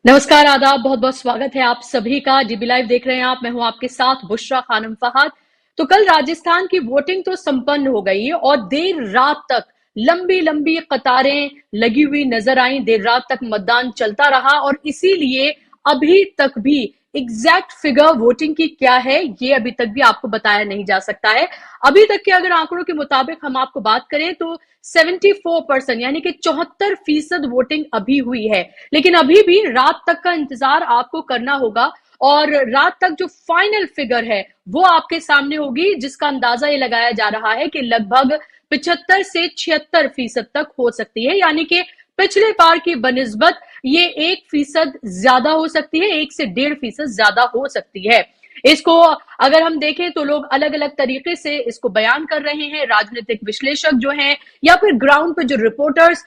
नमस्कार, आदाब, बहुत-बहुत स्वागत है आप सभी का। डीबी लाइव देख रहे हैं आप। मैं हूं आपके साथ बुशरा खानम फहद। तो कल राजस्थान की वोटिंग तो संपन्न हो गई और देर रात तक लंबी-लंबी कतारें लगी हुई नजर आई। देर रात तक मतदान चलता रहा और इसीलिए अभी तक भी एग्जैक्ट फिगर वोटिंग की क्या है ये अभी तक भी आपको बताया नहीं जा सकता है। अभी तक के अगर आंकड़ों के मुताबिक हम आपको बात करें तो 74% यानी कि 74% वोटिंग अभी हुई है। लेकिन अभी भी रात तक का इंतजार आपको करना होगा और रात तक जो फाइनल फिगर है वो आपके सामने होगी, जिसका अंदाजा ये लगाया जा रहा है कि लगभग 75 से 76% तक हो सकती है। यानी कि पिछले बार की बनिस्बत ये 1% ज्यादा हो सकती है, 1 से 1.5% ज्यादा हो सकती है। इसको अगर हम देखें तो लोग अलग अलग तरीके से इसको बयान कर रहे हैं। राजनीतिक विश्लेषक जो हैं या फिर ग्राउंड पे जो रिपोर्टर्स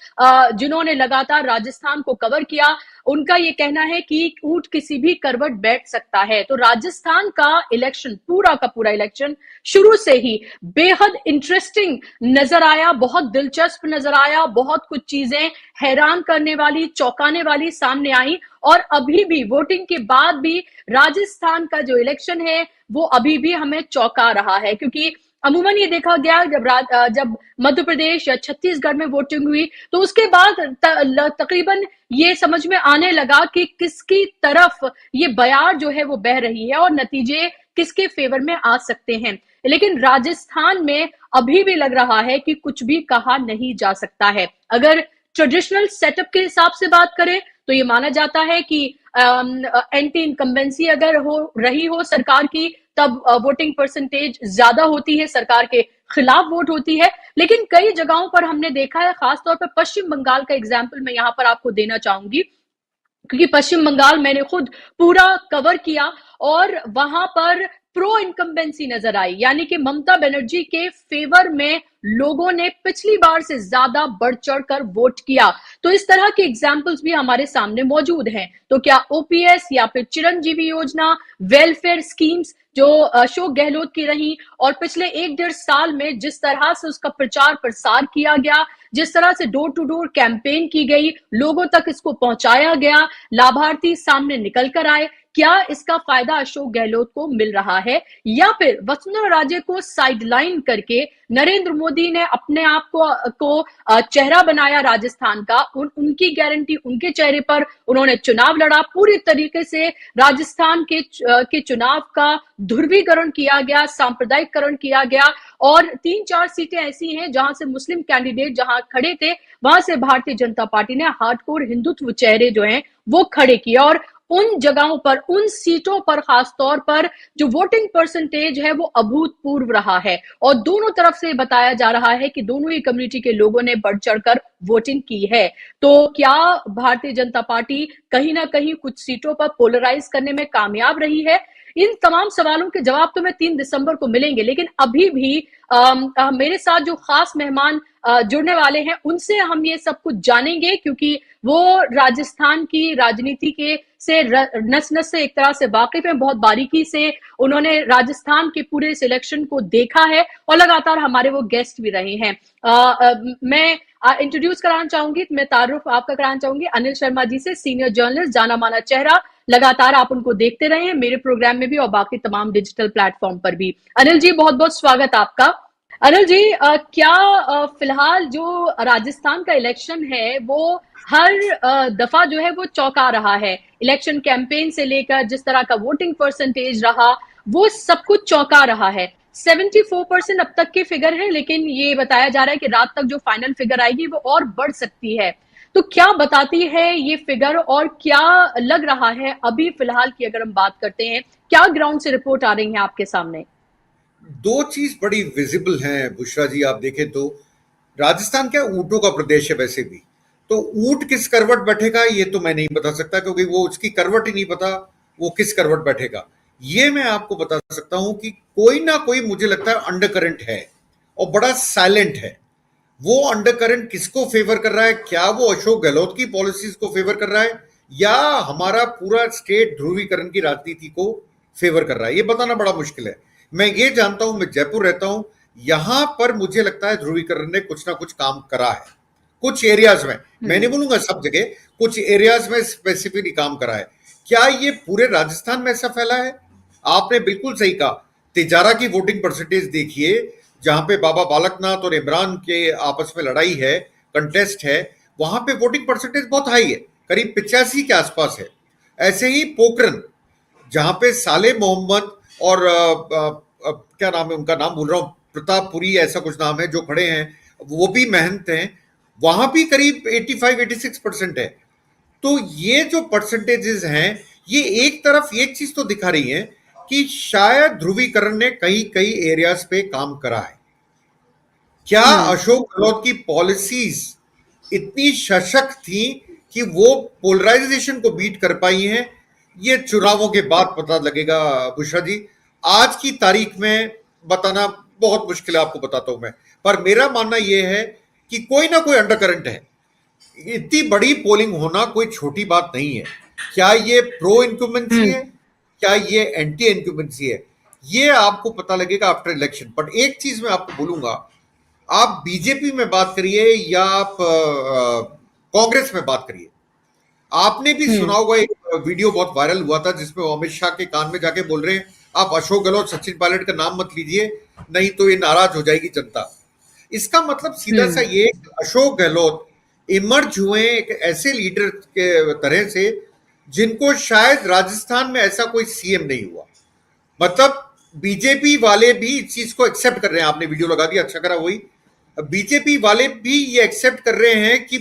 जिन्होंने लगातार राजस्थान को कवर किया, उनका ये कहना है कि ऊंट किसी भी करवट बैठ सकता है। तो राजस्थान का इलेक्शन, पूरा का पूरा इलेक्शन शुरू से ही बेहद इंटरेस्टिंग नजर आया, बहुत दिलचस्प नजर आया। बहुत कुछ चीजें हैरान करने वाली, चौंकाने वाली सामने आई और अभी भी वोटिंग के बाद भी राजस्थान का जो इलेक्शन है वो अभी भी हमें चौंका रहा है। क्योंकि अमूमन ये देखा गया जब मध्य प्रदेश या छत्तीसगढ़ में वोटिंग हुई तो उसके बाद तकरीबन ये समझ में आने लगा कि किसकी तरफ ये बयार जो है वो बह रही है और नतीजे किसके फेवर में आ सकते हैं। लेकिन राजस्थान में अभी भी लग रहा है कि कुछ भी कहा नहीं जा सकता है। अगर ट्रेडिशनल सेटअप के हिसाब से बात करें तो ये माना जाता है कि एंटी इनकम्बेंसी अगर हो रही हो सरकार की तब वोटिंग परसेंटेज ज्यादा होती है, सरकार के खिलाफ वोट होती है। लेकिन कई जगहों पर हमने देखा है, खासतौर पर पश्चिम बंगाल का एग्जाम्पल मैं यहां पर आपको देना चाहूंगी, क्योंकि पश्चिम बंगाल मैंने खुद पूरा कवर किया और वहां पर प्रो इनकम्बेंसी नजर आई। यानी कि ममता बनर्जी के फेवर में लोगों ने पिछली बार से ज्यादा बढ़ चढ़कर वोट किया। तो इस तरह के एग्जाम्पल्स भी हमारे सामने मौजूद हैं। तो क्या ओपीएस या फिर चिरंजीवी योजना, वेलफेयर स्कीम्स जो अशोक गहलोत की रही और पिछले 1-1.5 साल में जिस तरह से उसका प्रचार प्रसार किया गया, जिस तरह से डोर टू डोर कैंपेन की गई, लोगों तक इसको पहुंचाया गया, लाभार्थी सामने निकल कर आए, क्या इसका फायदा अशोक गहलोत को मिल रहा है या फिर वसुंधरा राजे को साइडलाइन करके नरेंद्र मोदी ने अपने आप को चेहरा बनाया राजस्थान का। उनकी गारंटी उनके चेहरे पर, उन्होंने चुनाव लड़ा, पूरी तरीके से राजस्थान के चुनाव का ध्रुवीकरण किया गया, सांप्रदायिकरण किया गया और 3-4 सीटें ऐसी हैं जहां से मुस्लिम कैंडिडेट जहां खड़े थे वहां से भारतीय जनता पार्टी ने हार्डकोर हिंदुत्व चेहरे जो हैं वो खड़े किए और उन जगहों पर, उन सीटों पर खासतौर पर जो वोटिंग परसेंटेज है वो अभूतपूर्व रहा है और दोनों तरफ से बताया जा रहा है कि दोनों ही कम्युनिटी के लोगों ने बढ़ चढ़कर वोटिंग की है। तो क्या भारतीय जनता पार्टी कहीं ना कहीं कुछ सीटों पर पोलराइज करने में कामयाब रही है? इन तमाम सवालों के जवाब तो मैं 3 दिसंबर को मिलेंगे, लेकिन अभी भी मेरे साथ जो खास मेहमान जुड़ने वाले हैं उनसे हम ये सब कुछ जानेंगे, क्योंकि वो राजस्थान की राजनीति के से नस नस से एक तरह से वाकिफ है, बहुत बारीकी से उन्होंने राजस्थान के पूरे सिलेक्शन को देखा है और लगातार हमारे वो गेस्ट भी रहे हैं। मैं इंट्रोड्यूस कराना चाहूंगी, मैं तारुफ आपका कराना चाहूंगी अनिल शर्मा जी से, सीनियर जर्नलिस्ट, जाना माना चेहरा। लगातार आप उनको देखते रहे हैं मेरे प्रोग्राम में भी और बाकी तमाम डिजिटल प्लेटफॉर्म पर भी। अनिल जी, बहुत बहुत स्वागत आपका। अनिल जी, क्या फिलहाल जो राजस्थान का इलेक्शन है वो हर दफा जो है वो चौंका रहा है। इलेक्शन कैंपेन से लेकर जिस तरह का वोटिंग परसेंटेज रहा वो सब कुछ चौंका रहा है। 74% अब तक की फिगर है, लेकिन ये बताया जा रहा है कि रात तक जो फाइनल फिगर आएगी वो और बढ़ सकती है। तो क्या बताती है ये फिगर और क्या लग रहा है अभी फिलहाल की अगर हम बात करते हैं, क्या ग्राउंड से रिपोर्ट आ रही है आपके सामने? दो चीज बड़ी विजिबल हैं बुशरा जी। आप देखें तो राजस्थान क्या ऊंटों का प्रदेश है वैसे भी, तो ऊंट किस करवट बैठेगा ये तो मैं नहीं बता सकता, क्योंकि वो उसकी करवट ही नहीं पता वो किस करवट बैठेगा। ये मैं आपको बता सकता हूं कि कोई ना कोई मुझे लगता है अंडर करंट है और बड़ा साइलेंट है। वो अंडर करंट किसको फेवर कर रहा है? क्या वो अशोक गहलोत की पॉलिसीज को फेवर कर रहा है या हमारा पूरा स्टेट ध्रुवीकरण की राजनीति को फेवर कर रहा है? ये बताना बड़ा मुश्किल है। मैं ये जानता हूं, मैं जयपुर रहता हूं, यहां पर मुझे लगता है ध्रुवीकरण ने कुछ ना कुछ काम करा है, कुछ एरियाज में, मैं नहीं हम्म। बोलूंगा सब जगह, कुछ एरियाज में स्पेसिफिकली काम करा है। क्या ये पूरे राजस्थान में ऐसा फैला है? आपने बिल्कुल सही कहा। तिजारा की वोटिंग परसेंटेज देखिए, जहां पे बाबा बालकनाथ और इमरान के आपस में लड़ाई है, कंटेस्ट है, वहां पे वोटिंग परसेंटेज बहुत हाई है, करीब 85 के आसपास है। ऐसे ही पोखरन, जहां पे साले मोहम्मद और क्या नाम है उनका, नाम भूल रहा हूं, प्रतापपुरी ऐसा कुछ नाम है, जो खड़े हैं, वो भी मेहनत हैं, वहां भी करीब 85-86% है। तो ये जो परसेंटेजेस हैं, ये एक तरफ एक चीज तो दिखा रही है कि शायद ध्रुवीकरण ने कई कई एरियाज पे काम करा है। क्या हम्म। अशोक गहलोत की पॉलिसीज इतनी सशक्त थी कि वो पोलराइजेशन को बीट कर पाई हैं? ये चुनावों के बाद पता लगेगा बुशरा जी। आज की तारीख में बताना बहुत मुश्किल है, आपको बताता हूं मैं। पर मेरा मानना यह है कि कोई ना कोई अंडरकरंट है। इतनी बड़ी पोलिंग होना कोई छोटी बात नहीं है। क्या ये प्रो इनक्यूमेंसी हम्म। है, क्या ये एंटी इनक्यूमेंसी है, ये आपको पता लगेगा आफ्टर इलेक्शन। बट एक चीज मैं आपको बोलूंगा, आप बीजेपी में बात करिए या आप कांग्रेस में बात करिए, आपने भी सुना हम्म। होगा, एक वीडियो बहुत वायरल हुआ था जिसमें वो अमित शाह के कान में जाके बोल रहे हैं, आप अशोक गहलोत सचिन पायलट का नाम मत लीजिए, नहीं तो ये नाराज हो जाएगी जनता। इसका मतलब सीधा सा हम्म। ये, अशोक गहलोत इमर्ज हुए एक ऐसे लीडर के तरह से जिनको शायद राजस्थान में ऐसा कोई सीएम नहीं हुआ। मतलब बीजेपी वाले भी इस चीज को एक्सेप्ट कर रहे हैं। आपने वीडियो लगा दिया, अच्छा करा। वही बीजेपी वाले भी ये एक्सेप्ट कर रहे हैं कि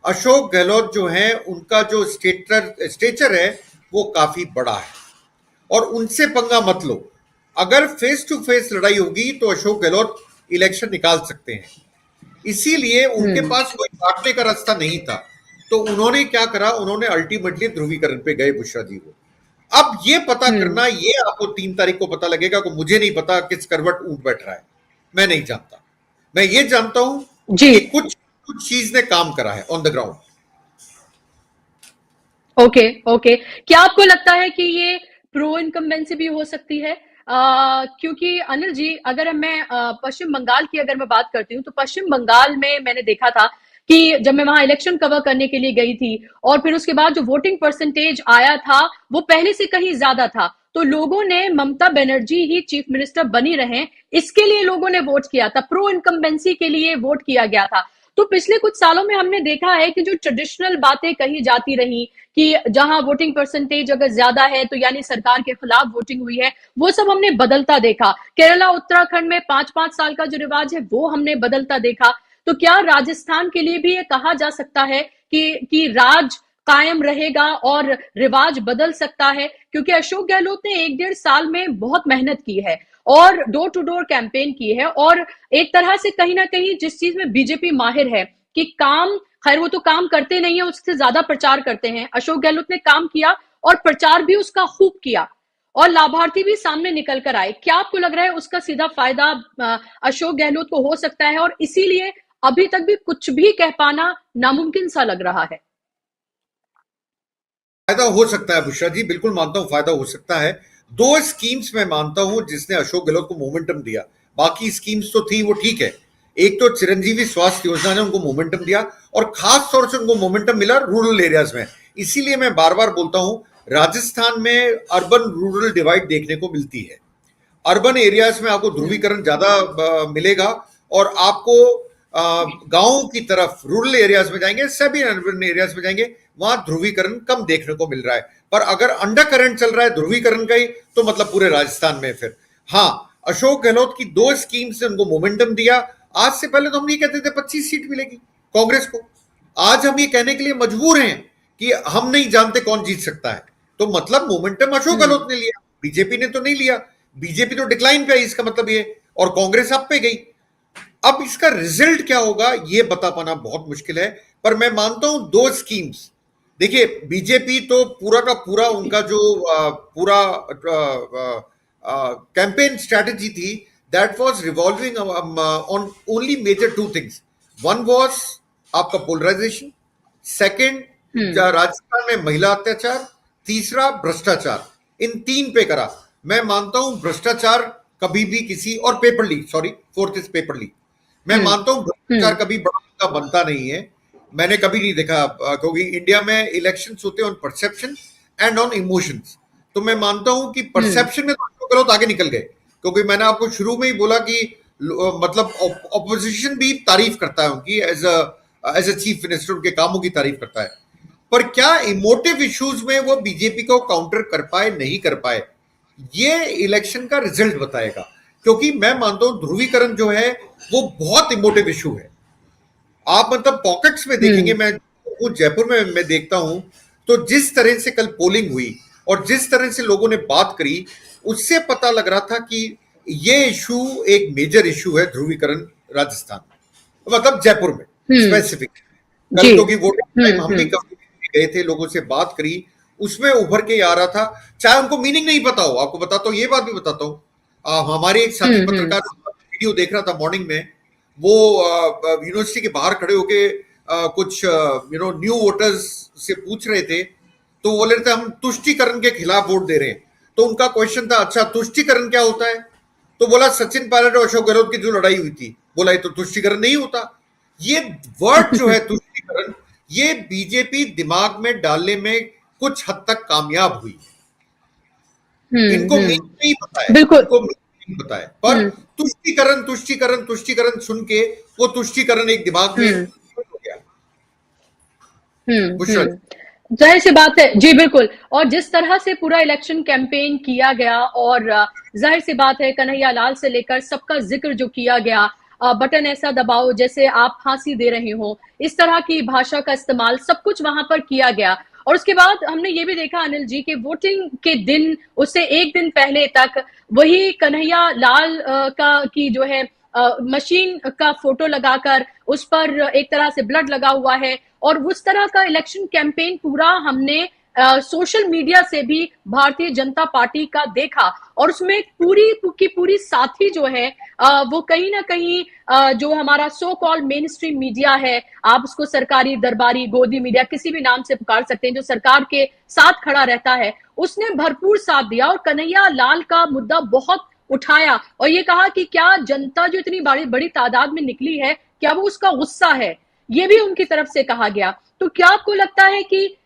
अशोक गहलोत जो है, उनका जो स्टेचर है वो काफी बड़ा है और उनसे पंगा मत लो। अगर फेस टू फेस लड़ाई होगी तो अशोक गहलोत इलेक्शन निकाल सकते हैं। इसीलिए उनके हम्म। पास कोई काटने का रास्ता नहीं था। तो उन्होंने क्या करा, उन्होंने अल्टीमेटली ध्रुवीकरण पे गए बुशरा जी को। अब ये पता हम्म। करना, ये आपको 3 तारीख को पता लगेगा कि मुझे नहीं पता किस करवट ऊंट बैठ रहा है, मैं नहीं जानता। मैं ये जानता हूं जी। कि कुछ कुछ चीज ने काम करा है on the ground. Okay. Okay. क्या आपको लगता है कि ये प्रो इनकम्बेंसी भी हो सकती है? क्योंकि अनिल जी, अगर मैं पश्चिम बंगाल की अगर मैं बात करती हूँ, तो पश्चिम बंगाल में मैंने देखा था कि जब मैं वहां इलेक्शन कवर करने के लिए गई थी, और फिर उसके बाद जो वोटिंग परसेंटेज आया था वो पहले से कहीं ज्यादा था, तो लोगों ने ममता बनर्जी ही चीफ मिनिस्टर बनी रहे, इसके लिए लोगों ने वोट किया था, प्रो इनकम्बेंसी के लिए वोट किया गया था। तो पिछले कुछ सालों में हमने देखा है कि जो ट्रेडिशनल बातें कही जाती रही कि जहां वोटिंग परसेंटेज अगर ज्यादा है तो यानी सरकार के खिलाफ वोटिंग हुई है, वो सब हमने बदलता देखा। केरला उत्तराखंड में 5-5 साल का जो रिवाज है वो हमने बदलता देखा। तो क्या राजस्थान के लिए भी ये कहा जा सकता है कि राज कायम रहेगा और रिवाज बदल सकता है? क्योंकि अशोक गहलोत ने 1-1.5 साल में बहुत मेहनत की है और डोर टू डोर कैंपेन की है, और एक तरह से कहीं ना कहीं जिस चीज में बीजेपी माहिर है कि काम, खैर वो तो काम करते नहीं है, उससे ज्यादा प्रचार करते हैं, अशोक गहलोत ने काम किया और प्रचार भी उसका खूब किया और लाभार्थी भी सामने निकल कर आए। क्या आपको लग रहा है उसका सीधा फायदा अशोक गहलोत को हो सकता है, और इसीलिए अभी तक भी कुछ भी कह पाना नामुमकिन सा लग रहा है? फायदा हो सकता है बुशरा जी, बिल्कुल मानता हूं फायदा हो सकता है। 2 स्कीम्स मैं मानता हूं जिसने अशोक गहलोत को मोमेंटम दिया। बाकी स्कीम्स तो थी वो ठीक है। एक तो चिरंजीवी स्वास्थ्य योजना ने उनको मोमेंटम दिया, और खास तौर से उनको मोमेंटम मिला रूरल एरियाज में। इसीलिए मैं बार बार बोलता हूं, राजस्थान में अर्बन रूरल डिवाइड देखने को मिलती है। अर्बन एरियाज में आपको ध्रुवीकरण ज्यादा मिलेगा, और आपको गांवों की तरफ रूरल एरियाज में जाएंगे, सभी अर्बन एरियाज में जाएंगे, वहां ध्रुवीकरण कम देखने को मिल रहा है। पर अगर अंडर करंट चल रहा है ध्रुवीकरण का ही, तो मतलब पूरे राजस्थान में फिर हाँ, अशोक गहलोत की 2 स्कीम्स ने उनको मोमेंटम दिया। आज से पहले तो हम ये कहते थे 25 सीट मिलेगी कांग्रेस को, आज हम ये कहने के लिए मजबूर हैं कि हम नहीं जानते कौन जीत सकता है। तो मतलब मोमेंटम अशोक गहलोत ने लिया, बीजेपी ने तो नहीं लिया। बीजेपी तो डिक्लाइन पे आई, इसका मतलब ये, और कांग्रेस अप पे गई। अब इसका रिजल्ट क्या होगा ये बता पाना बहुत मुश्किल है। पर मैं मानता हूं 2 स्कीम्स, देखिए बीजेपी तो पूरा का पूरा उनका जो पूरा कैंपेन स्ट्रैटेजी थी, that was revolving on only major 2 things. One was आपका पोलराइजेशन, सेकंड हम्म। राजस्थान में महिला अत्याचार, तीसरा भ्रष्टाचार। इन 3 पे करा। मैं मानता हूं भ्रष्टाचार कभी भी किसी, और paper leak, sorry, fourth is paper leak. मैं हम्म। मानता हूं भ्रष्टाचार हम्म। कभी बड़ा मुद्दा बनता नहीं है, मैंने कभी नहीं देखा, क्योंकि इंडिया में इलेक्शंस होते हैं on perception and on emotions. तो मैं मानता हूं कि परसेप्शन में तो अशोक गहलोत आगे निकल गए, क्योंकि मैंने आपको शुरू में ही बोला कि मतलब ऑपोजिशन भी तारीफ करता है उनकी, एज अ चीफ मिनिस्टर उनके कामों की तारीफ करता है। पर क्या इमोटिव इश्यूज में वो बीजेपी को काउंटर कर पाए नहीं कर पाए, ये इलेक्शन का रिजल्ट बताएगा। क्योंकि मैं मानता हूं ध्रुवीकरण जो है वो बहुत इमोटिव इशू है। आप मतलब पॉकेट्स में देखेंगे, हम्म मैं वो जयपुर में मैं देखता हूं, तो जिस तरह से कल पोलिंग हुई और जिस तरह से लोगों ने बात करी, उससे पता लग रहा था कि ये इशू एक मेजर इशू है, ध्रुवीकरण राजस्थान में, मतलब जयपुर में हम्म स्पेसिफिक। कल जी क्योंकि वोटिंग टाइम हम भी हम्म कभी गए थे, लोगों से बात करी, उसमें उभर के आ रहा था, चाहे उनको मीनिंग नहीं पता हो। आपको बताता हूँ, ये बात भी बताता हूँ, हमारे एक साथी हम्म पत्रकार वीडियो देख रहा था मॉर्निंग में, वो यूनिवर्सिटी के बाहर खड़े होके कुछ न्यू वोटर्स से पूछ रहे थे, तो वो बोल रहे थे हम तुष्टीकरण के खिलाफ वोट दे रहे हैं। तो उनका क्वेश्चन था, अच्छा तुष्टीकरण क्या होता है? तो बोला सचिन पायलट और अशोक गहलोत की जो लड़ाई हुई थी, बोला ये तो तुष्टीकरण नहीं होता। ये वर्ड जो है तुष्टीकरण, ये बीजेपी दिमाग में डालने में कुछ हद तक कामयाब हुई। इनको मीनिंग नहीं पता है, बिल्कुल इनको मीनिंग नहीं पता है, पर हम्म तुष्टीकरण तुष्टीकरण तुष्टीकरण सुन के वो तुष्टीकरण एक दिमाग में हम्म हो गया। बुशरा जी। जाहिर सी बात है जी बिल्कुल। और जिस तरह से पूरा इलेक्शन कैंपेन किया गया, और जाहिर सी बात है कन्हैया लाल से लेकर सबका जिक्र जो किया गया, बटन ऐसा दबाओ जैसे आप फांसी दे रहे हो, इस तरह की भाषा का इस्तेमाल सब कुछ वहां पर किया गया। और उसके बाद हमने ये भी देखा अनिल जी कि वोटिंग के दिन, उससे एक दिन पहले तक वही कन्हैया लाल का की जो है मशीन का फोटो लगाकर उस पर एक तरह से ब्लड लगा हुआ है, और उस तरह का इलेक्शन कैंपेन पूरा हमने सोशल मीडिया से भी भारतीय जनता पार्टी का देखा। और उसमें पूरी की पूरी साथी जो है वो कहीं ना कहीं जो हमारा सो कॉल मेन स्ट्रीम मीडिया है, आप उसको सरकारी दरबारी गोदी मीडिया किसी भी नाम से पुकार सकते हैं, जो सरकार के साथ खड़ा रहता है, उसने भरपूर साथ दिया और कन्हैया लाल का मुद्दा बहुत उठाया, और ये कहा कि क्या जनता जो इतनी बड़ी बड़ी तादाद में निकली है, क्या वो उसका गुस्सा है, ये भी उनकी तरफ से कहा गया। तो क्या आपको लगता है कि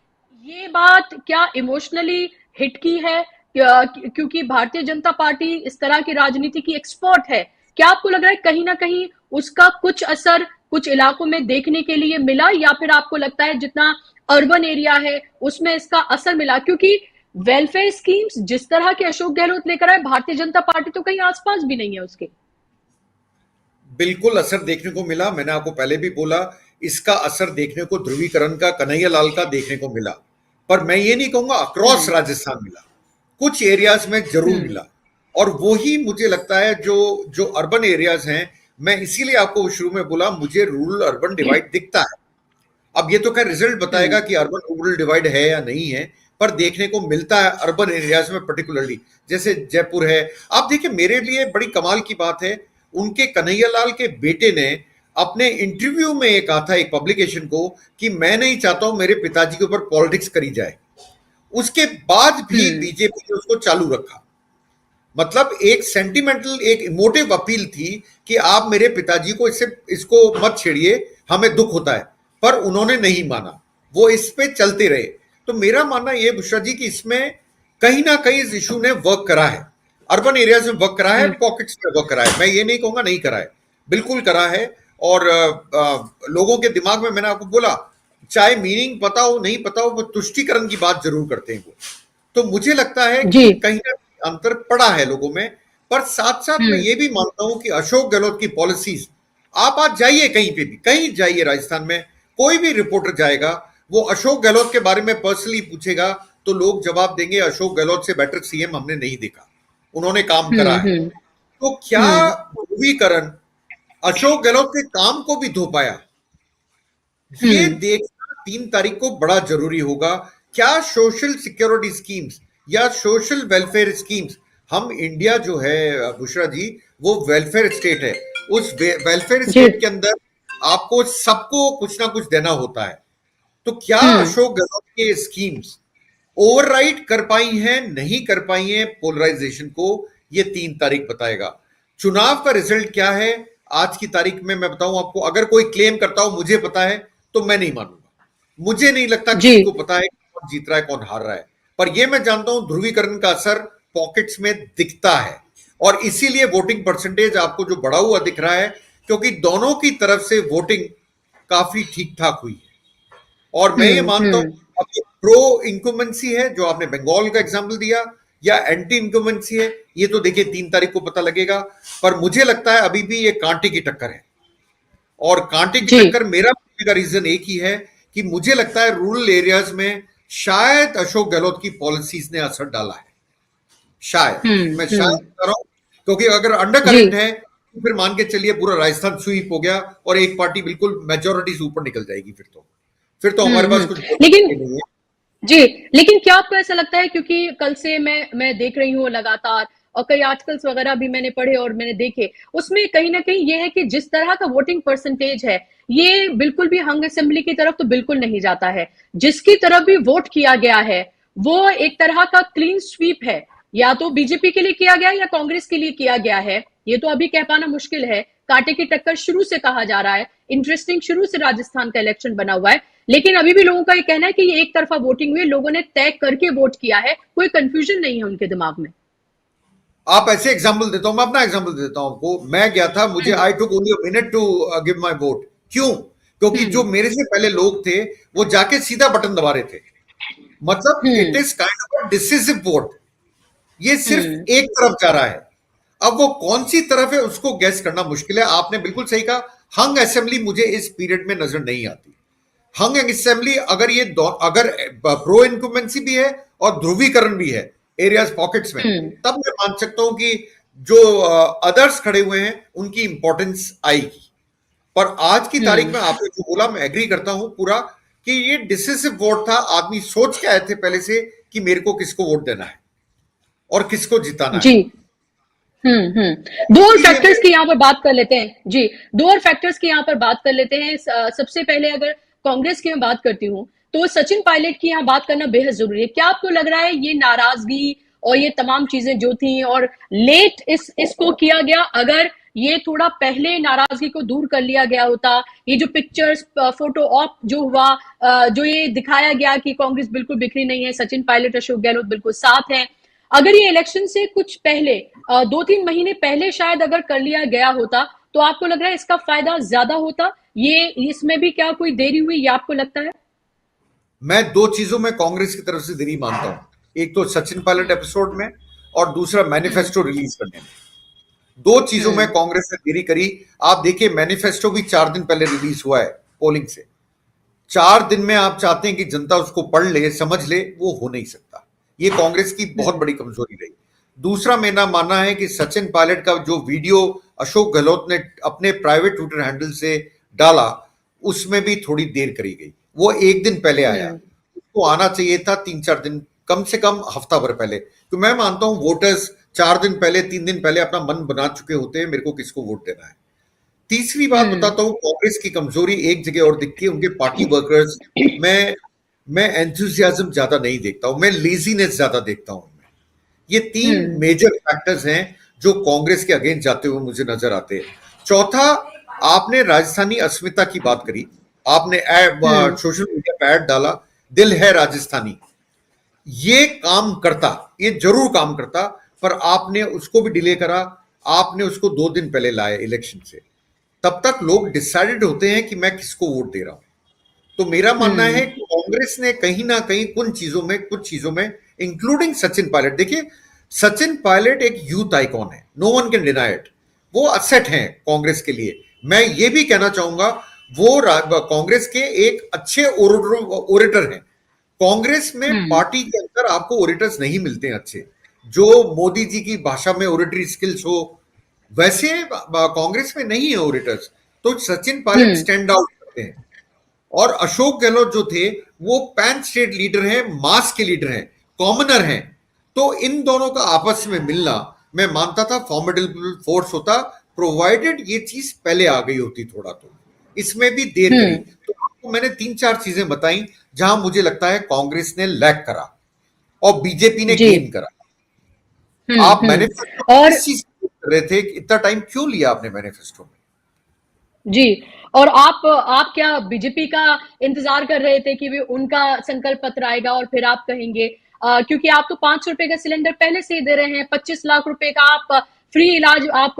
ये बात क्या इमोशनली हिट की है? क्योंकि भारतीय जनता पार्टी इस तरह की राजनीति की एक्सपर्ट है, क्या आपको लग रहा है कहीं ना कहीं उसका कुछ असर कुछ इलाकों में देखने के लिए मिला, या फिर आपको लगता है जितना अर्बन एरिया है उसमें इसका असर मिला? क्योंकि वेलफेयर स्कीम्स जिस तरह के अशोक गहलोत लेकर आए, भारतीय जनता पार्टी तो कहीं आसपास भी नहीं है उसके। बिल्कुल असर देखने को मिला। मैंने आपको पहले भी बोला, इसका असर देखने को ध्रुवीकरण का, कन्हैया लाल का देखने को मिला। पर मैं ये नहीं कहूंगा अक्रॉस हम्म राजस्थान मिला, कुछ एरियाज में जरूर हम्म मिला। और वही मुझे लगता है जो जो अर्बन एरियाज हैं, मैं इसीलिए आपको शुरू में बोला मुझे रूरल अर्बन डिवाइड दिखता है। अब ये तो खैर रिजल्ट बताएगा हम्म कि अर्बन रूरल डिवाइड है या नहीं है, पर देखने को मिलता है अर्बन एरियाज में पर्टिकुलरली, जैसे जयपुर है। आप देखिए, मेरे लिए बड़ी कमाल की बात है, उनके कन्हैयालाल के बेटे ने अपने इंटरव्यू में ये कहा था एक पब्लिकेशन को कि मैं नहीं चाहता हूं मेरे पिताजी के ऊपर पॉलिटिक्स करी जाए। उसके बाद भी हम्म बीजेपी ने उसको चालू रखा। मतलब एक सेंटिमेंटल, एक इमोटिव अपील थी कि आप मेरे पिताजी को इसको मत छेड़िए, हमें दुख होता है। पर उन्होंने नहीं माना, वो इस पे चलते रहे। तो मेरा मानना यह बुशरा जी कि इसमें कहीं ना कहीं इस इशू ने वर्क करा है, अर्बन एरियाज में वर्क करा है, हम्म पॉकेट्स में वर्क करा है। मैं ये नहीं कहूंगा नहीं करा है, बिल्कुल करा है। और लोगों के दिमाग में, मैंने आपको बोला, चाहे मीनिंग पता हो नहीं पता हो, वो तुष्टीकरण की बात जरूर करते हैं वो। तो मुझे लगता है जी कि कहीं ना कहीं अंतर पड़ा है लोगों में। पर साथ साथ मैं हम्म ये भी मानता हूं कि अशोक गहलोत की पॉलिसीज, आप आज जाइए कहीं पे भी, कहीं जाइए राजस्थान में, कोई भी रिपोर्टर जाएगा, वो अशोक गहलोत के बारे में पर्सनली पूछेगा, तो लोग जवाब देंगे अशोक गहलोत से बेटर सीएम हमने नहीं देखा, उन्होंने काम करा है। हम्म तो क्या हम्म ध्रुवीकरण अशोक गहलोत के काम को भी धो पाया, ये हम्म देखना 3 तारीख को बड़ा जरूरी होगा। क्या सोशल सिक्योरिटी स्कीम्स या सोशल वेलफेयर स्कीम्स, हम इंडिया जो है बुशरा जी, वो वेलफेयर स्टेट है। उस वेलफेयर जी स्टेट के अंदर आपको सबको कुछ ना कुछ देना होता है। तो क्या हम्म अशोक गहलोत के स्कीम्स ओवरराइड कर पाई हैं नहीं कर पाई हैं पोलराइजेशन को, ये 3 तारीख बताएगा। चुनाव का रिजल्ट क्या है आज की तारीख में मैं बताऊं आपको, अगर कोई क्लेम करता हो मुझे पता है, तो मैं नहीं मानूंगा। मुझे नहीं लगता जी। किसी को पता है कि कौन जीत रहा है कौन हार रहा है, पर यह मैं जानता हूं ध्रुवीकरण का असर पॉकेट्स में दिखता है, और इसीलिए वोटिंग परसेंटेज आपको जो बढ़ा हुआ दिख रहा है, क्योंकि दोनों की तरफ से वोटिंग काफी ठीक ठाक हुई है। और मैं ये मानता हूं हम्म। अब ये प्रो इंक्यूमेंसी है जो आपने बंगाल का एग्जाम्पल दिया, या एंटी इंक्यूमेंसी है, ये तो देखिए 3 तारीख को पता लगेगा। पर मुझे लगता है अभी भी ये कांटे की टक्कर है, और कांटे की जी। टक्कर मेरा बोलने का रीजन एक ही है कि मुझे लगता है रूरल एरियाज में शायद अशोक गहलोत की पॉलिसीज ने असर डाला है। शायद, मैं शायद हम्म। कह रहा हूं, क्योंकि अगर अंडर जी। करंट है तो फिर मान के चलिए पूरा राजस्थान स्वीप हो गया और एक पार्टी बिल्कुल मेजोरिटी से ऊपर निकल जाएगी, फिर तो हमारे पास कुछ बोलने के लेकिन लिए नहीं है। जी, लेकिन क्या आपको ऐसा लगता है, क्योंकि कल से मैं देख रही हूँ लगातार, और कई आर्टिकल्स वगैरह भी मैंने पढ़े और मैंने देखे, उसमें कहीं ना कहीं ये है कि जिस तरह का वोटिंग परसेंटेज है, ये बिल्कुल भी हंग असेंबली की तरफ तो बिल्कुल नहीं जाता है। जिसकी तरफ भी वोट किया गया है वो एक तरह का क्लीन स्वीप है, या तो बीजेपी के लिए किया गया है या कांग्रेस के लिए किया गया है, ये तो अभी कह पाना मुश्किल है। कांटे की टक्कर शुरू से कहा जा रहा है, इंटरेस्टिंग शुरू से राजस्थान का इलेक्शन बना हुआ है, लेकिन अभी भी लोगों का ये कहना है कि ये एक तरफा वोटिंग हुई, लोगों ने तय करके वोट किया है, कोई कंफ्यूजन नहीं है उनके दिमाग में। आप ऐसे एग्जाम्पल देता हूं, मैं अपना एग्जाम्पल देता हूं आपको। मैं गया था, मुझे I took only a minute to give my vote. क्यों? क्योंकि जो हम्म। मेरे से पहले लोग थे वो जाके सीधा बटन दबा रहे थे। मतलब it hmm. Is kind of a decisive vote. ये हम्म। सिर्फ एक तरफ जा रहा है। अब वो कौन सी तरफ है उसको गैस करना मुश्किल है। आपने बिल्कुल सही कहा, हंग असेंबली मुझे इस पीरियड में नजर नहीं आती। हंग असेंबली अगर अगर प्रो इनकम्बेंसी भी है और ध्रुवीकरण भी है एरियाज पॉकेट्स में, हम्म। तब मैं मान सकता हूं कि जो अदर्स खड़े हुए हैं उनकी इंपॉर्टेंस आएगी। पर आज की तारीख हम्म। में आपने जो बोला मैं एग्री करता हूं पूरा, कि ये डिसिसिव वोट था। आदमी सोच के आए थे पहले से कि मेरे को किसको वोट देना है और किसको जिताना जी। है। दो और इसीलिए फैक्टर्स की यहाँ पर बात कर लेते हैं जी। दो और फैक्टर्स की यहाँ पर बात कर लेते हैं। सबसे पहले अगर कांग्रेस की मैं बात करती हूँ, तो सचिन पायलट की यहाँ बात करना बेहद जरूरी है। क्या आपको लग रहा है ये नाराजगी और ये तमाम चीजें जो थी, और लेट इसको किया गया, अगर ये थोड़ा पहले नाराजगी को दूर कर लिया गया होता, ये जो पिक्चर्स फोटो ऑप जो हुआ, जो ये दिखाया गया कि कांग्रेस बिल्कुल बिखरी नहीं है, सचिन पायलट अशोक गहलोत बिल्कुल साथ हैं, अगर ये इलेक्शन से कुछ पहले 2-3 महीने पहले शायद अगर कर लिया गया होता, तो आपको लग रहा है इसका फायदा ज्यादा होता? ये इसमें भी क्या कोई देरी हुई, ये आपको लगता है? मैं दो चीजों में कांग्रेस की तरफ से देरी मानता हूं। एक तो सचिन पायलट एपिसोड में, और दूसरा हम्म। मैनिफेस्टो रिलीज करने में। दो चीजों में हम्म। कांग्रेस ने देरी करी। आप देखिए मैनिफेस्टो भी 4 दिन पहले रिलीज हुआ है पोलिंग से। 4 दिन में आप चाहते हैं कि जनता उसको पढ़ ले समझ ले, वो हो नहीं सकता। ये कांग्रेस की बहुत हम्म। बड़ी कमजोरी रही। दूसरा मेरा मानना है कि सचिन पायलट का जो वीडियो अशोक गहलोत ने अपने प्राइवेट ट्विटर हैंडल से डाला, उसमें भी थोड़ी देर करी गई। वो एक दिन पहले आया, हम्म। उसको आना चाहिए था 3-4 दिन, कम से कम हफ्ता भर पहले। तो मैं मानता हूं वोटर्स 4 दिन पहले 3 दिन पहले अपना मन बना चुके होते हैं मेरे को किसको वोट देना है। तीसरी बात हम्म। बताता हूं, कांग्रेस की कमजोरी एक जगह और दिखती है, उनके पार्टी वर्कर्स में। मैं एंथुजियाज्म ज्यादा नहीं देखता हूं, मैं लेजीनेस ज्यादा देखता हूं उनमें। ये 3 हम्म। मेजर फैक्टर्स हैं जो कांग्रेस के अगेंस्ट जाते हुए मुझे नजर आते हैं। चौथा, आपने राजस्थानी अस्मिता की बात करी, आपने हम्म। सोशल मीडिया पे ऐड डाला, दिल है राजस्थानी। ये काम करता, ये जरूर काम करता, पर आपने उसको भी डिले करा। आपने उसको 2 दिन पहले लाया इलेक्शन से। तब तक लोग डिसाइडेड होते हैं कि मैं किसको वोट दे रहा हूं। तो मेरा मानना है हम्म। कि कांग्रेस ने कहीं ना कहीं कुछ चीजों में, इंक्लूडिंग सचिन पायलट, देखिए सचिन पायलट एक यूथ आइकॉन है, no one can deny it. वो असेट हैं कांग्रेस के लिए। मैं ये भी कहना चाहूंगा वो कांग्रेस के एक अच्छे ओरेटर हैं। कांग्रेस में हम्म। पार्टी के अंदर आपको ओरेटर्स नहीं मिलते हैं अच्छे, जो मोदी जी की भाषा में ओरेटरी स्किल्स हो, वैसे कांग्रेस में नहीं है ओरेटर्स। तो सचिन पायलट हम्म। स्टैंड आउट करते हैं। और अशोक गहलोत जो थे वो पैन स्टेट लीडर हैं, मास के लीडर हैं, कॉमनर हैं। तो इन दोनों का आपस में मिलना, मैं मानता था फॉर्मिडेबल फोर्स होता, प्रोवाइडेड ये चीज पहले आ गई होती थोड़ा। तो इसमें भी देर करी। हम्म। तो आपको मैंने 3-4 चीजें बताई जहां मुझे लगता है कांग्रेस ने लैग करा और बीजेपी ने जी। गेन करा। आप मैनिफेस्टो और किस चीज कर रहे थे, इतना टाइम क्यों लिया आपने मैनिफेस्टो में? जी, और आप क्या बीजेपी का इंतजार कर रहे थे कि वे उनका संकल्प पत्र आएगा और फिर आप कहेंगे? क्योंकि आप तो 500 रुपए का सिलेंडर पहले से ही दे रहे हैं, 25 लाख रुपए का आप फ्री इलाज आप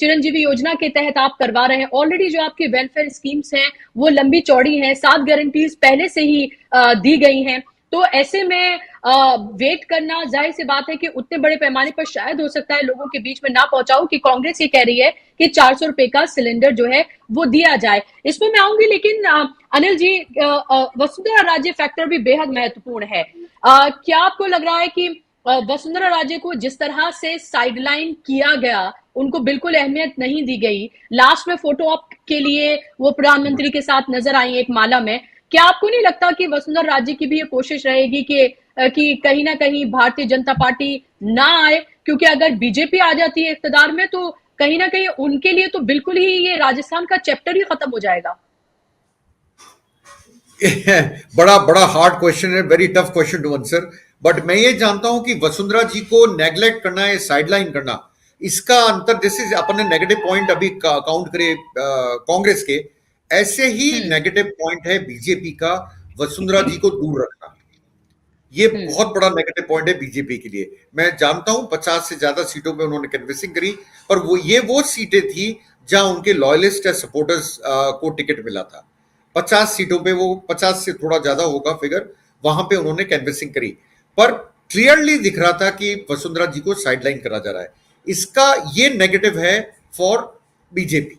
चिरंजीवी योजना के तहत आप करवा रहे हैं। ऑलरेडी जो आपकी वेलफेयर स्कीम्स हैं वो लंबी चौड़ी हैं, 7 गारंटीज पहले से ही दी गई हैं। तो ऐसे में वेट करना जाहिर सी बात है कि उतने बड़े पैमाने पर शायद हो सकता है लोगों के बीच में ना पहुंचाओ कि कांग्रेस ये कह रही है कि 400 रुपए का सिलेंडर जो है वो दिया जाए। इसमें मैं आऊंगी, लेकिन अनिल जी, वसुंधरा राजे फैक्टर भी बेहद महत्वपूर्ण है। क्या आपको लग रहा है कि वसुंधरा राजे को जिस तरह से साइडलाइन किया गया, उनको बिल्कुल अहमियत नहीं दी गई, लास्ट में फोटो ऑप के लिए वो प्रधानमंत्री के साथ नजर आई एक माला में, क्या आपको नहीं लगता कि वसुंधरा राजे की भी ये कोशिश रहेगी कि कहीं ना कहीं भारतीय जनता पार्टी ना आए? क्योंकि अगर बीजेपी आ जाती है इख्तिदार में तो कहीं ना कहीं उनके लिए तो बिल्कुल ही ये राजस्थान का चैप्टर ही खत्म हो जाएगा। बड़ा बड़ा हार्ड क्वेश्चन है, very tough question to answer. But मैं ये जानता हूं कि वसुंधरा जी को नेग्लेक्ट करना या साइडलाइन करना, इसका अंतर, जैसे अपन ने नेगेटिव पॉइंट अभी काउंट करे कांग्रेस के, ऐसे ही नेगेटिव पॉइंट है बीजेपी का वसुंधरा जी को दूर रखना। ये बहुत बड़ा नेगेटिव पॉइंट है बीजेपी के लिए। मैं जानता हूं 50 से ज्यादा सीटों पे उन्होंने कैनवेसिंग करी, पर वो सीटें थी जहां उनके लॉयलिस्ट या सपोर्टर्स को टिकट मिला था। 50 सीटों पे, वो 50 से थोड़ा ज्यादा होगा फिगर, वहां पे उन्होंने कैनवेसिंग करी, पर क्लियरली दिख रहा था कि वसुंधरा जी को साइडलाइन करा जा रहा है। इसका ये नेगेटिव है for BJP,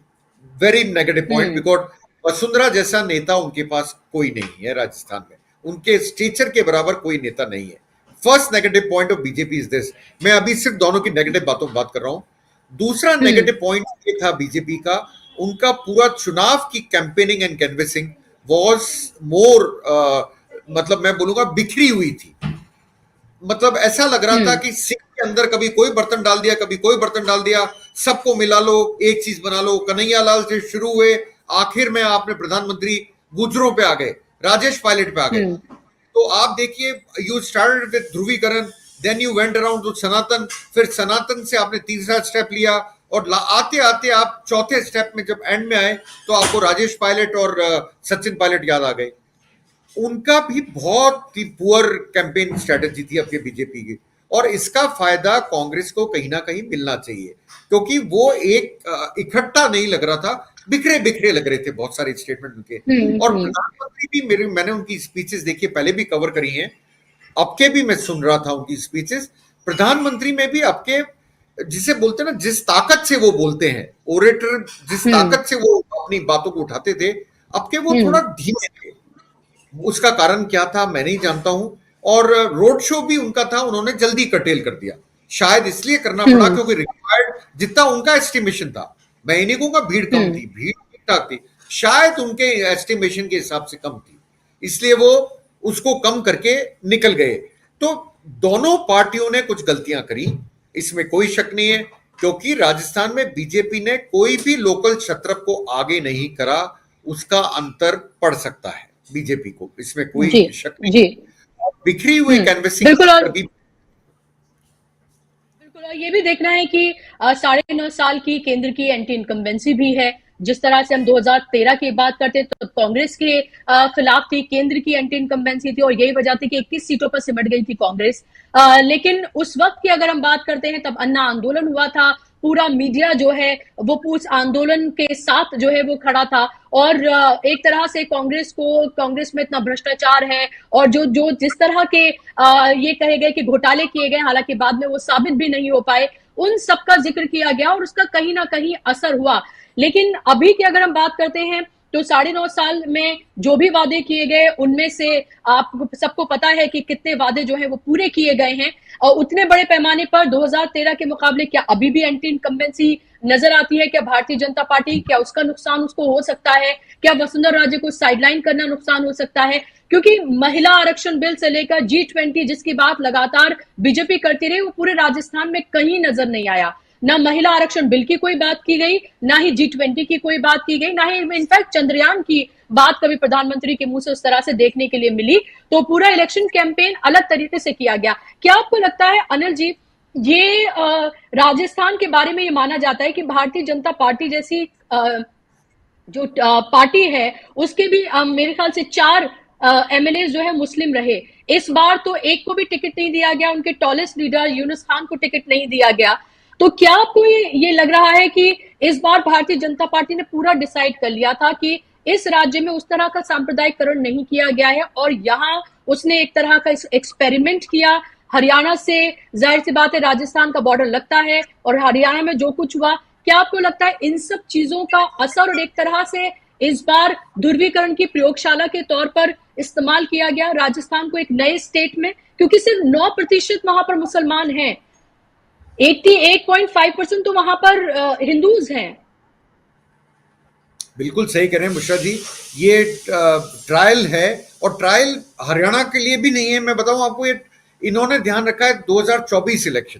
very negative point, because Vasundhara जैसा नेता उनके पास कोई नहीं है राजस्थान में, उनके स्टेचर के बराबर कोई नेता नहीं है। First negative point of BJP is this. मैं अभी सिर्फ दोनों की नेगेटिव बातों बात कर रहा हूं। दूसरा नेगेटिव पॉइंट ये था बीजेपी का, उनका पूरा चुनाव की campaigning and canvassing was more, मतलब मैं बोलूंगा बिखरी हुई थी। मतलब ऐसा लग रहा था कि सिंह के अंदर कभी कोई बर्तन डाल दिया, कभी कोई बर्तन डाल दिया, सबको मिला लो, एक चीज बना लो। कन्हैया लाल से शुरू हुए, आखिर में आपने प्रधानमंत्री गुजरों पे आ गए, राजेश पायलट पे आ गए। तो आप देखिए, यू स्टार्टेड विद ध्रुवीकरण, then you went around to Sanatan, फिर सनातन से आपने तीसरा स्टेप लिया, और आते आते आप चौथे स्टेप में जब एंड में आए तो आपको राजेश पायलट और सचिन पायलट याद आ गए। उनका भी बहुत ही पुअर कैंपेन स्ट्रेटेजी थी आपके बीजेपी की, और इसका फायदा कांग्रेस को कहीं ना कहीं मिलना चाहिए, क्योंकि वो एक इकट्ठा नहीं लग रहा था, बिखरे बिखरे लग रहे थे बहुत सारे स्टेटमेंट उनके। और प्रधानमंत्री भी, मैंने उनकी स्पीचेस देखी, पहले भी कवर करी हैं, अब के भी मैं सुन रहा था उनकी स्पीचेस। प्रधानमंत्री में भी आपके, जिसे बोलते हैं ना, जिस ताकत से वो बोलते हैं, ओरेटर, जिस ताकत से वो अपनी बातों को उठाते थे, अब के वो थोड़ा धीमे थे। उसका कारण क्या था मैं नहीं जानता हूं। और रोड शो भी उनका था, उन्होंने जल्दी कर्टेल कर दिया, शायद इसलिए करना पड़ा क्योंकि रिक्वायर्ड जितना उनका एस्टिमेशन था, मैं ये नहीं कहूंगा भीड़ कम थी, भीड़ ठीक ठाक थी, शायद उनके एस्टिमेशन के हिसाब से कम थी, इसलिए वो उसको कम करके निकल गए। तो दोनों पार्टियों ने कुछ गलतियां करी, इसमें कोई शक नहीं है, क्योंकि राजस्थान में बीजेपी ने कोई भी लोकल क्षत्रप को आगे नहीं करा, उसका अंतर पड़ सकता है बीजेपी को, इसमें कोई शक नहीं। बिखरी हुई कैनवेसिंग बिल्कुल, और ये भी देखना है कि 9.5 साल की केंद्र की एंटी इनकम्बेंसी भी है। जिस तरह से हम 2013 की बात करते तो कांग्रेस के खिलाफ थी, केंद्र की एंटी इनकम्बेंसी थी, और यही वजह थी कि 21 सीटों पर सिमट गई थी कांग्रेस। लेकिन उस वक्त की अगर हम बात करते हैं, तब अन्ना आंदोलन हुआ था, पूरा मीडिया जो है वो उस आंदोलन के साथ जो है वो खड़ा था, और एक तरह से कांग्रेस में इतना भ्रष्टाचार है, और जो जिस तरह के ये कहे गए कि घोटाले किए गए, हालांकि बाद में वो साबित भी नहीं हो पाए, उन सबका जिक्र किया गया और उसका कहीं ना कहीं असर हुआ। लेकिन अभी की अगर हम बात करते हैं तो 9.5 साल में जो भी वादे किए गए, उनमें से आप सबको पता है कि कितने वादे जो है वो पूरे किए गए हैं, और उतने बड़े पैमाने पर 2013 के मुकाबले क्या अभी भी एंटी इनकम्बेंसी नजर आती है? क्या भारतीय जनता पार्टी, क्या उसका नुकसान उसको हो सकता है? क्या वसुंधरा राजे को साइडलाइन करना नुकसान हो सकता है? क्योंकि महिला आरक्षण बिल से लेकर G20 जिसकी बात लगातार बीजेपी करती रही, वो पूरे राजस्थान में कहीं नजर नहीं आया। ना महिला आरक्षण बिल की कोई बात की गई, ना ही G20 की कोई बात की गई, ना ही इनफैक्ट चंद्रयान की बात कभी प्रधानमंत्री के मुंह से उस तरह से देखने के लिए मिली। तो पूरा इलेक्शन कैंपेन अलग तरीके से किया गया। क्या आपको लगता है अनिल जी, ये राजस्थान के बारे में ये माना जाता है कि भारतीय जनता पार्टी जैसी जो पार्टी है उसके भी मेरे ख्याल से 4 एमएलए जो है मुस्लिम रहे। इस बार तो एक को भी टिकट नहीं दिया गया, उनके टॉलेस्ट लीडर यूनुस खान को टिकट नहीं दिया गया। तो क्या आपको ये लग रहा है कि इस बार भारतीय जनता पार्टी ने पूरा डिसाइड कर लिया था कि इस राज्य में उस तरह का सांप्रदायिकरण नहीं किया गया है और यहाँ उसने एक तरह का एक्सपेरिमेंट किया? हरियाणा से जाहिर सी बात है राजस्थान का बॉर्डर लगता है और हरियाणा में जो कुछ हुआ, क्या आपको लगता है इन सब चीजों का असर और एक तरह से इस बार ध्रुवीकरण की प्रयोगशाला के तौर पर इस्तेमाल किया गया राजस्थान को एक नए स्टेट में? क्योंकि सिर्फ 9% वहां पर मुसलमान हैं, 88.5% तो वहां पर हिंदूज हैं। बिल्कुल सही कह रहे हैं बुशरा जी। ये ट्रायल है, और ट्रायल हरियाणा के लिए भी नहीं है। मैं बताऊं आपको, ये इन्होंने ध्यान रखा है 2024 इलेक्शन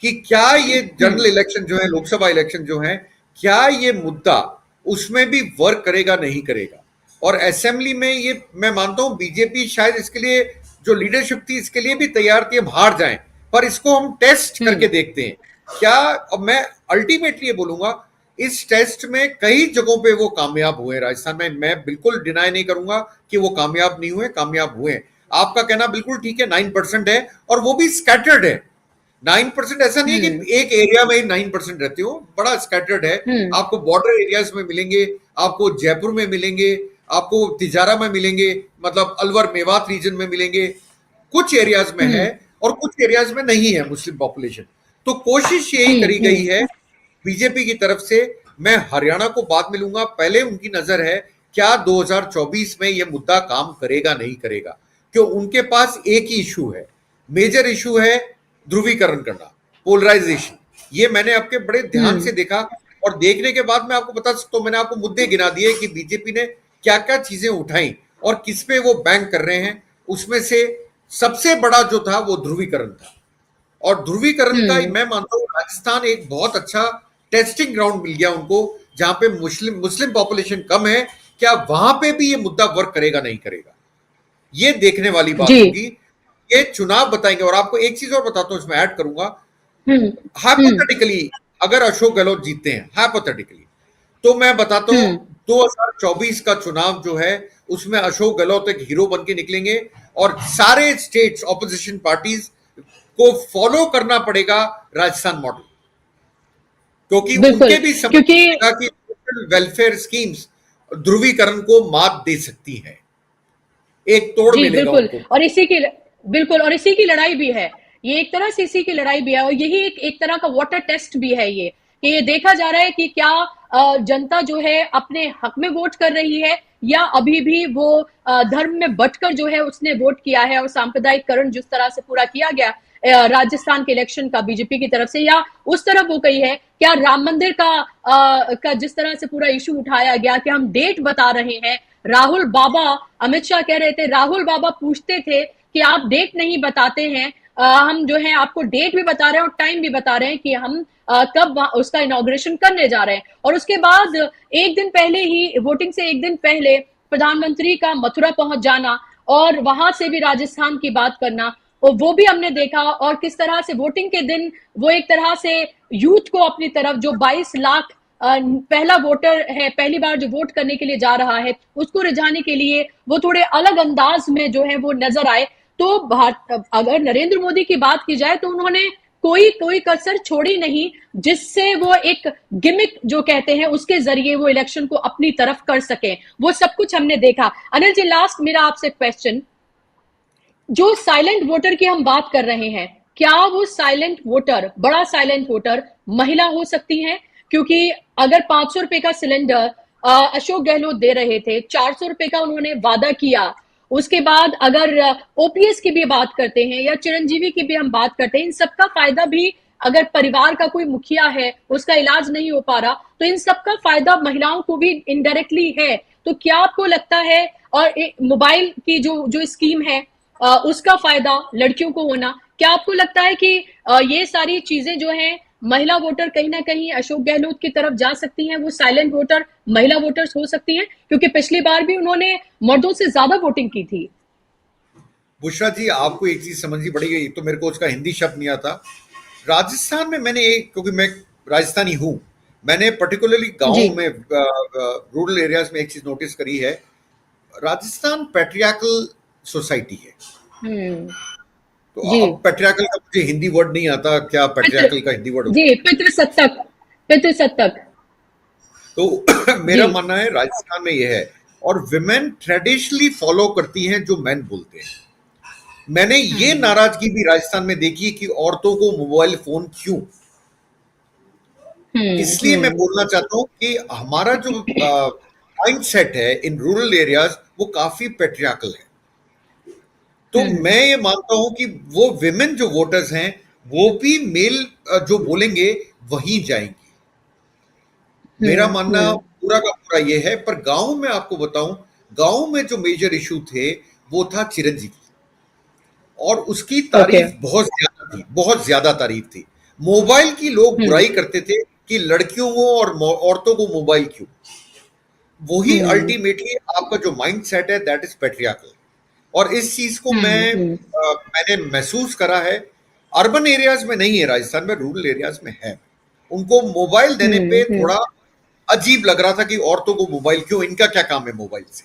कि क्या ये जनरल इलेक्शन जो है, लोकसभा इलेक्शन जो है, क्या ये मुद्दा उसमें भी वर्क करेगा नहीं करेगा। और असेंबली में ये मैं मानता हूं बीजेपी शायद इसके लिए, जो लीडरशिप थी इसके लिए भी तैयार थी, हम हार जाएं, पर इसको हम टेस्ट करके देखते हैं क्या। अब मैं अल्टीमेटली ये बोलूंगा, इस टेस्ट में कई जगहों पे वो कामयाब हुए राजस्थान में। मैं बिल्कुल डिनाई नहीं करूंगा कि वो कामयाब नहीं हुए, कामयाब हुए। आपका कहना बिल्कुल ठीक है, 9% है, और वो भी स्कैटर्ड है। 9% ऐसा नहीं है कि एक एरिया में ही 9% रहते हो, बड़ा स्कैटर्ड है। आपको बॉर्डर एरियाज में मिलेंगे, आपको जयपुर में मिलेंगे, आपको तिजारा में मिलेंगे, मतलब अलवर मेवात रीजन में मिलेंगे, कुछ एरियाज में है और कुछ एरियाज में नहीं है मुस्लिम पॉपुलेशन। तो कोशिश यही करी गई है बीजेपी की तरफ से। मैं हरियाणा को बाद में लूंगा, पहले उनकी नजर है क्या 2024 में यह मुद्दा काम करेगा नहीं करेगा। क्यों, उनके पास एक ही इशू है, मेजर इशू है ध्रुवीकरण करना, पोलराइजेशन। ये मैंने आपके बड़े ध्यान से देखा, और देखने के बाद मैं आपको बता सकता हूं, मैंने आपको मुद्दे गिना दिए कि बीजेपी ने क्या क्या चीजें उठाई और किस पे वो बैंक कर रहे हैं। उसमें से सबसे बड़ा जो था वो ध्रुवीकरण था। और ध्रुवीकरण का मैं मानता हूं राजस्थान एक बहुत अच्छा टेस्टिंग ग्राउंड मिल गया उनको, जहां पे मुस्लिम मुस्लिम पॉपुलेशन कम है। क्या वहां पे भी ये मुद्दा वर्क करेगा नहीं करेगा, ये देखने वाली बात जी। होगी। ये चुनाव बताएंगे। और आपको एक चीज और बताता हूं, इसमें ऐड करूंगा। हम्म। हम्म। हाइपोथेटिकली अगर अशोक गहलोत जीतते हैं, हाइपोथेटिकली, तो मैं बताता हूं 2024 का चुनाव जो है उसमें अशोक गहलोत एक हीरो बन के निकलेंगे, और सारे स्टेट्स ऑपोजिशन पार्टीज को फॉलो करना पड़ेगा राजस्थान मॉडल, क्योंकि बिल्कुल, उनके भी समझ क्योंकि आएगा कि वेलफेयर स्कीम्स ध्रुवीकरण को मात दे सकती है, एक तोड़ जी मिलेगा बिल्कुल, उनको। और इसी की लड़ाई भी है। ये एक तरह से इसी की लड़ाई भी है, और यही एक तरह का वाटर टेस्ट भी है ये, कि ये देखा जा रहा है कि क्या जनता जो है अपने हक में वोट कर रही है, या अभी भी वो धर्म में बंटकर जो है उसने वोट किया है। और सांप्रदायिकरण जिस तरह से पूरा किया गया राजस्थान के इलेक्शन का बीजेपी की तरफ से, या उस तरफ वो कही है, क्या राम मंदिर का जिस तरह से पूरा इशू उठाया गया कि हम डेट बता रहे हैं। राहुल बाबा, अमित शाह कह रहे थे, राहुल बाबा पूछते थे कि आप डेट नहीं बताते हैं, हम जो है आपको डेट भी बता रहे हैं और टाइम भी बता रहे हैं कि हम कब उसका इनॉग्रेशन करने जा रहे हैं। और उसके बाद एक दिन पहले ही, वोटिंग से एक दिन पहले, प्रधानमंत्री का मथुरा पहुंच जाना और वहां से भी राजस्थान की बात करना, और वो भी हमने देखा। और किस तरह से वोटिंग के दिन वो एक तरह से यूथ को अपनी तरफ, जो 22 लाख पहला वोटर है, पहली बार जो वोट करने के लिए जा रहा है, उसको रिझाने के लिए वो थोड़े अलग अंदाज में जो है वो नजर आए। तो अगर नरेंद्र मोदी की बात की जाए तो उन्होंने कोई कोई कसर छोड़ी नहीं, जिससे वो एक गिमिक जो कहते हैं उसके जरिए वो इलेक्शन को अपनी तरफ कर सके। वो सब कुछ हमने देखा। अनिल जी, लास्ट मेरा आपसे क्वेश्चन, जो साइलेंट वोटर की हम बात कर रहे हैं, क्या वो साइलेंट वोटर, बड़ा साइलेंट वोटर महिला हो सकती हैं? क्योंकि अगर 500 रुपए का सिलेंडर अशोक गहलोत दे रहे थे, 400 रुपए का उन्होंने वादा किया, उसके बाद अगर ओपीएस की भी बात करते हैं या चिरंजीवी की भी हम बात करते हैं, इन सबका फायदा भी, अगर परिवार का कोई मुखिया है, उसका इलाज नहीं हो पा रहा, तो इन सबका फायदा महिलाओं को भी इनडायरेक्टली है। तो क्या आपको लगता है, और मोबाइल की जो जो स्कीम है उसका फायदा लड़कियों को होना, क्या आपको लगता है कि ये सारी चीजें जो हैं, महिला वोटर कहीं ना कहीं अशोक गहलोत की तरफ जा सकती हैं, वो साइलेंट वोटर महिला वोटर्स हो सकती हैं? क्योंकि पिछली बार भी उन्होंने मर्दों से ज्यादा वोटिंग की थी। बुशरा जी, आपको एक चीज समझनी पड़ेगी, एक तो मेरे को उसका हिंदी शब्द नहीं आता। राजस्थान में मैंने एक, क्योंकि मैं राजस्थानी हूं, मैंने पर्टिकुलरली जी। गांव में रूरल एरियाज में एक चीज नोटिस करी है, राजस्थान पैट्रियार्कल सोसाइटी है। हम्म। तो जी। अब पैट्रियार्कल का मुझे हिंदी वर्ड नहीं आता, क्या पितृ पैट्रियार्कल का हिंदी वर्ड होता जी, पितृसत्तक, पितृसत्तक। है? तो जी। मेरा मानना है राजस्थान में यह है, और विमेन ट्रेडिशनली फॉलो करती हैं जो मेन बोलते हैं। मैंने ये हम्म। नाराजगी भी राजस्थान में देखी कि औरतों को मोबाइल फोन क्यों। इसलिए मैं हम्म। बोलना चाहता हूं कि हमारा जो माइंड सेट है इन रूरल एरियाज वो काफी पेट्रियार्कल है। तो हम्म। मैं ये मानता हूं कि वो विमेन जो वोटर्स हैं वो भी मेल जो बोलेंगे वहीं जाएंगे। मेरा मानना हम्म। पूरा का पूरा ये है। पर गांव में आपको बताऊं, गांव में जो मेजर इशू थे वो था चिरंजीवी, और उसकी ओके। तारीफ बहुत ज्यादा थी, बहुत ज्यादा तारीफ थी। मोबाइल की लोग हम्म। बुराई करते थे कि लड़कियों को और औरतों को मोबाइल क्यों। वही हम्म। अल्टीमेटली आपका जो माइंड सेट है दैट इज पेट्रियार्कल। और इस चीज को हम्म। मैंने महसूस करा है। अर्बन एरियाज में नहीं है राजस्थान में, रूरल एरियाज में है। उनको मोबाइल देने पे हम्म। थोड़ा अजीब लग रहा था कि औरतों को मोबाइल क्यों, इनका क्या काम है मोबाइल से,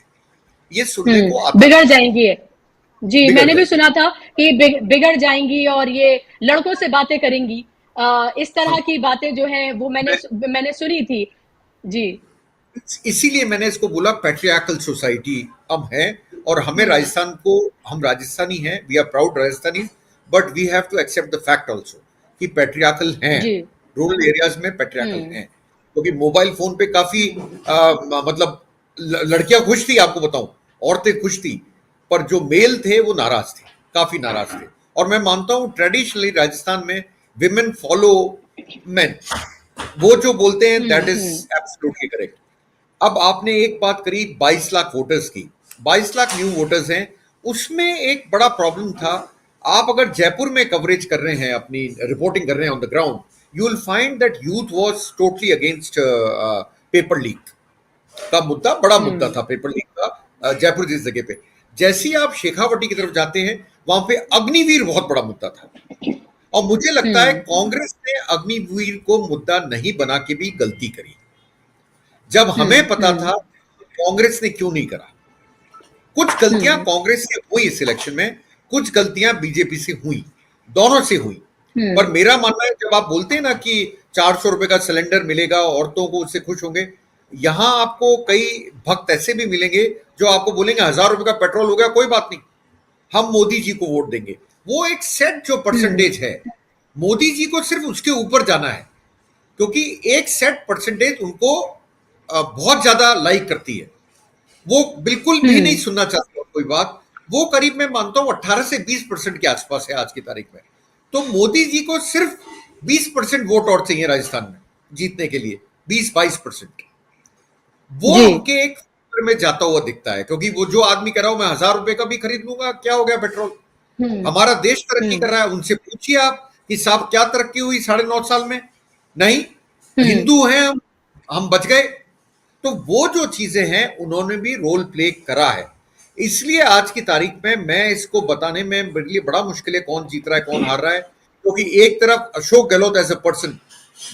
ये सुनने को आता था। बिगड़ जाएंगी ये। जी, बिगड़ मैंने भी जाएगी। सुना था कि बिगड़ जाएंगी और ये लड़कों से बातें करेंगी। इस हाँ, तरह की बातें जो है वो मैं मैंने सुनी थी। जी। इसीलिए मैंने इसको बोला पैट्रियार्कल सोसाइटी अब है। और हमें हम्म। राजस्थान को, हम राजस्थानी हैं, we are proud Rajasthani, but we have to accept the fact also कि पैट्रियार्कल हैं। जी। रूरल एरियाज में पैट्रियार्कल हम्म। हैं, क्योंकि मोबाइल फोन पे काफी मतलब लड़कियां खुश थी, आपको बताऊं, औरतें खुश थी, पर जो मेल थे वो नाराज थे, काफी नाराज थे। और मैं मानता हूं ट्रेडिशनली राजस्थान में विमेन फॉलो मेन, वो जो बोलते हैं that is hmm. Absolutely correct. अब आपने एक बात करी 22 लाख वोटर्स की, 22 लाख न्यू वोटर्स हैं, उसमें एक बड़ा प्रॉब्लम था। आप अगर जयपुर में कवरेज कर रहे हैं, अपनी रिपोर्टिंग कर रहे हैं on the ground, you will find that youth was totally against paper leak का मुद्दा, बड़ा मुद्दा था हम्म। पेपर लीक का जयपुर जिस जगह पे। जैसे ही आप शेखावटी की तरफ जाते हैं, वहां पे अग्निवीर बहुत बड़ा मुद्दा था। और मुझे लगता है हम्म। कांग्रेस ने अग्निवीर को मुद्दा नहीं बना के भी गलती करी। जब हमें पता हम्म। था, कांग्रेस ने क्यों नहीं करा। कुछ गलतियां हम्म। कांग्रेस से हुई इस इलेक्शन में, कुछ गलतियां बीजेपी से हुई, दोनों से हुई। पर हम्म। मेरा मानना है, जब आप बोलते हैं ना कि 400 रुपए का सिलेंडर मिलेगा, औरतों को उससे खुश होंगे, यहां आपको कई भक्त ऐसे भी मिलेंगे जो आपको बोलेंगे 1000 रुपए का पेट्रोल हो गया, कोई बात नहीं, हम मोदी जी को वोट देंगे। वो एक सेट जो हम्म। परसेंटेज है, मोदी जी को सिर्फ उसके ऊपर जाना है, क्योंकि एक सेट परसेंटेज उनको बहुत ज्यादा लाइक करती है। वो बिल्कुल भी नहीं हम्म। सुनना चाहते कोई बात। वो करीब मैं मानता हूं 18 से 20% के आसपास है आज की तारीख में। तो मोदी जी को सिर्फ 20% वोट और चाहिए राजस्थान में जीतने के लिए, 20-22%। वो जी। उनके एक फिगर में जाता हुआ दिखता है, क्योंकि वो जो आदमी कह रहा हूं मैं 1000 रुपए का भी खरीद लूंगा, क्या हो गया पेट्रोल, हम्म। हमारा देश तरक्की कर हम्म। रहा है। उनसे पूछिए आप कि साहब क्या तरक्की हुई 9.5 साल में? नहीं, हम्म। हिंदू हैं हम बच गए। तो वो जो चीजें हैं उन्होंने भी रोल प्ले करा है। इसलिए आज की तारीख में मैं इसको बताने में मेरे लिए बड़ा मुश्किल है कौन जीत रहा है कौन हार रहा है। क्योंकि एक तरफ Ashok Gehlot as a person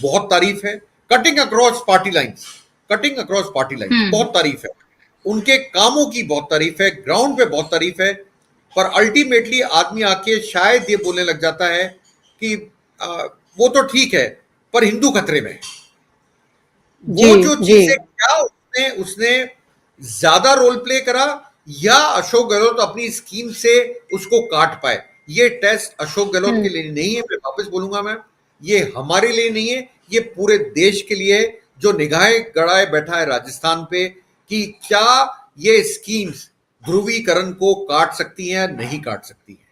बहुत तारीफ है, cutting across party lines, cutting across party lines hmm. बहुत तारीफ है, उनके कामों की बहुत तारीफ है, ग्राउंड पे बहुत तारीफ है। पर अल्टीमेटली आदमी आके शायद ये बोलने लग जाता है कि आ, वो तो ठीक है पर हिंदू खतरे में है। जी। वो जो जी। चीजें, क्या उसने उसने ज्यादा रोल प्ले करा, या अशोक गहलोत अपनी स्कीम से उसको काट पाए। ये टेस्ट अशोक गहलोत के हम्म। लिए नहीं है, मैं वापस बोलूंगा, मैं ये हमारे लिए नहीं है, ये पूरे देश के लिए है, जो निगाहें गड़ाए बैठा है राजस्थान पे कि क्या ये स्कीम्स ध्रुवीकरण को काट सकती हैं या नहीं काट सकती हैं,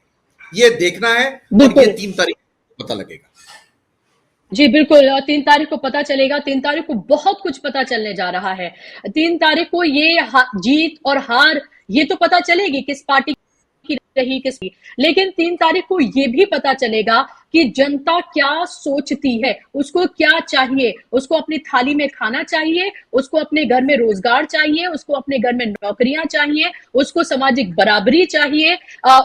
ये देखना है। और ये बिल्कुल। 3 तारीख को पता लगेगा। जी, बिल्कुल। और 3 तारीख को पता चलेगा। 3 तारीख को बहुत कुछ पता चलने जा रहा है। 3 तारीख को ये जीत और हार ये तो पता चलेगी किस पार्टी की रही किसकी। लेकिन 3 तारीख को ये भी पता चलेगा कि जनता क्या सोचती है, उसको क्या चाहिए। उसको अपनी थाली में खाना चाहिए, उसको अपने घर में रोजगार चाहिए, उसको अपने घर में नौकरियां चाहिए, उसको सामाजिक बराबरी चाहिए,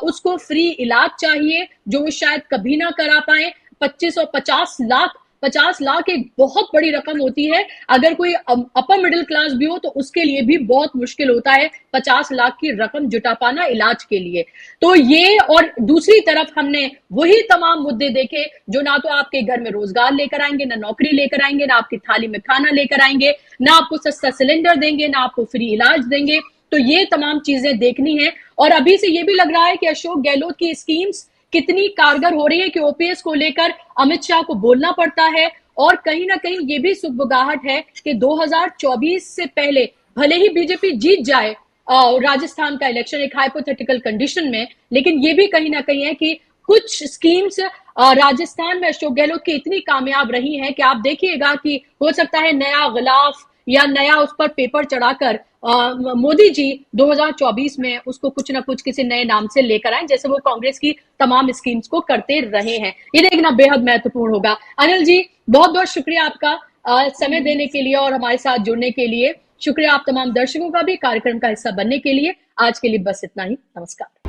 उसको फ्री इलाज चाहिए जो वो शायद कभी ना करा पाए। 25 और 50 लाख 50 लाख एक बहुत बड़ी रकम होती है। अगर कोई अपर मिडिल क्लास भी हो तो उसके लिए भी बहुत मुश्किल होता है 50 लाख की रकम जुटा पाना इलाज के लिए। तो ये, और दूसरी तरफ हमने वही तमाम मुद्दे देखे जो ना तो आपके घर में रोजगार लेकर आएंगे, ना नौकरी लेकर आएंगे, ना आपकी थाली में खाना लेकर आएंगे, ना आपको सस्ता सिलेंडर देंगे, ना आपको फ्री इलाज देंगे। तो ये तमाम चीजें देखनी है। और अभी से ये भी लग रहा है कि अशोक गहलोत की स्कीम्स कितनी कारगर हो रही है कि ओपीएस को लेकर अमित शाह को बोलना पड़ता है। और कहीं ना कहीं ये भी सुगबुगाहट है कि 2024 से पहले भले ही बीजेपी जीत जाए राजस्थान का इलेक्शन एक हाइपोथेटिकल कंडीशन में, लेकिन ये भी कहीं ना कहीं है कि कुछ स्कीम्स राजस्थान में अशोक गहलोत की इतनी कामयाब रही हैं कि आप देखिएगा कि हो सकता है नया गिलाफ या नया उस पर पेपर चढ़ाकर मोदी जी 2024 में उसको कुछ ना कुछ किसी नए नाम से लेकर आए, जैसे वो कांग्रेस की तमाम स्कीम्स को करते रहे हैं। ये देखना बेहद महत्वपूर्ण होगा। अनिल जी, बहुत बहुत शुक्रिया आपका समय देने के लिए और हमारे साथ जुड़ने के लिए। शुक्रिया आप तमाम दर्शकों का भी कार्यक्रम का हिस्सा बनने के लिए। आज के लिए बस इतना ही। नमस्कार।